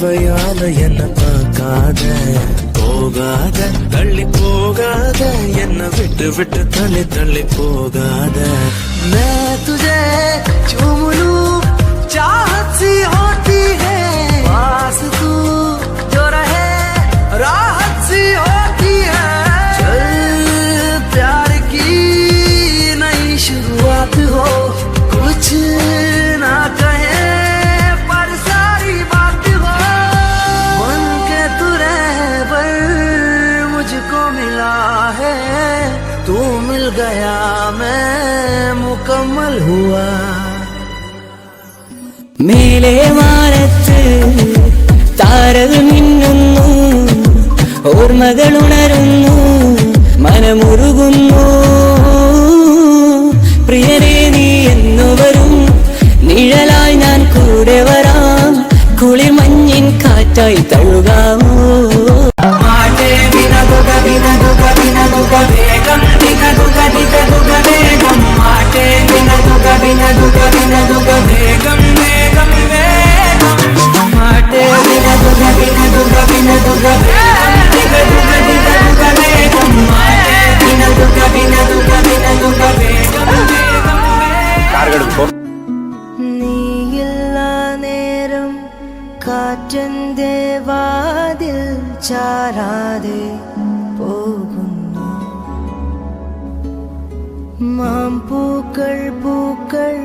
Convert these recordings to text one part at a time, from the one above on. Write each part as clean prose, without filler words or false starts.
பார்வையால என்ன பார்க்காத, போகாத தள்ளி போகாத, என்ன விட்டு விட்டு தள்ளி தள்ளி போகாத. मैं तुझे चूम लूं चाहत सी होती है, पास तू जो रहे राहत सी होती है. चल प्यार की नई शुरुआत हो, कुछ ना कहे पर सारी बात हो. मन के तू रहबर मुझको मिला है, तू मिल गया मैं मुकम्मल हुआ. മേലെ മാനത്ത് താരകൾ മിന്നുന്നു, ഓർമ്മകൾ ഉണരുന്നു, മനമുരുകുന്നു. പ്രിയരേ നീ എന്നു വരും, നിഴലായി ഞാൻ കൂടെ വരാം, കുളിർ മഞ്ഞിൻ കാറ്റായി തഴുകാമോ. നീയില്ലാ നേരം കാറ്റന്റെ വാതിൽ ചാരാതെ പോകുന്നു. മാമ്പൂക്കൾ പൂക്കൾ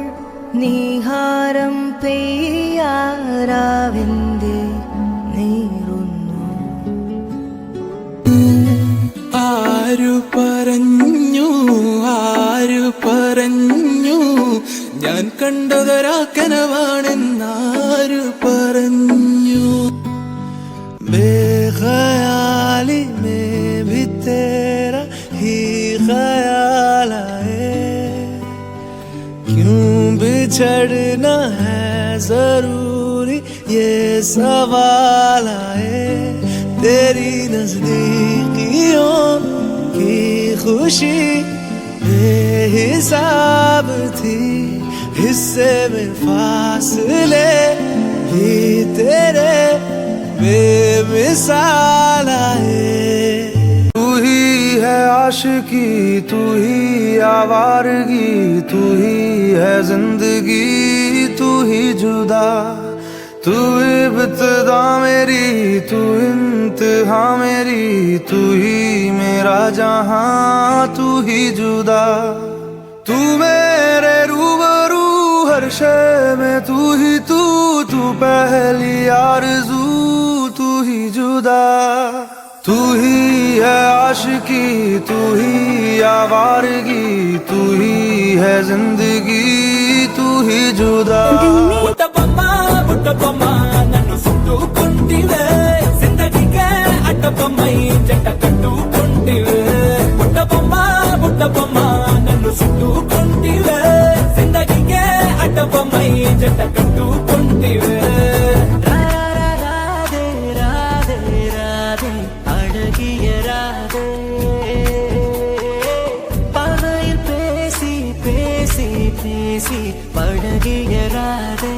നീഹാരം പെയ്യാറാവിന്റെ നീറുന്നു. ആരു പറഞ്ഞു ആരു പറഞ്ഞു ഞാൻ കണ്ടതൊരാക്കനവാണെന്നാരു പറഞ്ഞു. ബേഖയാലി may Bhi Thera he khayal ആയേ, ക്യൂं बिछड़ना है जरूरी ये सवाल आए. तेरी नजदीकियों की खुशी बेहिसाब थी, हिस्से में फासले ही तेरे बेमिसाल आए. तू ही है आशिकी, तू ही आवारगी, तू ही है जिंदगी, तू ही जुदा. तू इब्तिदा मेरी, तू इंतहा मेरी, तू ही मेरा जहां, तू ही जुदा. तू मेरे रूबरू हर शय में, तू ही तू पहली आरज़ू, तू ही जुदा. तू ही है आशिकी, तू ही आवारगी, तू ही है जिंदगी, तू ही जुदा. బుట్టబొమ్మ నన్ను చుట్టుకుంటివే, జిందగీకే అడ్డబొమ్మై జంట కట్టుకుంటివే. బుట్టబొమ్మ నన్ను చుట్టుకుంటివే, జిందగీకే అడ్డబొమ్మై జంట కట్టుకుంటివే. ராதே ராதே ராதே அழகிய ராதே, பகையில் பேசி பேசி பேசி பழகிய ராதே.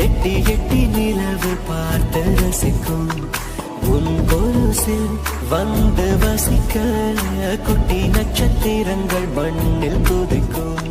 எட்டி எட்டி நிலவு பார்த்து ரசிக்கும், உன் கொலுசில் வந்து வசிக்க குட்டி நட்சத்திரங்கள் மண்ணில் குதிக்கும்.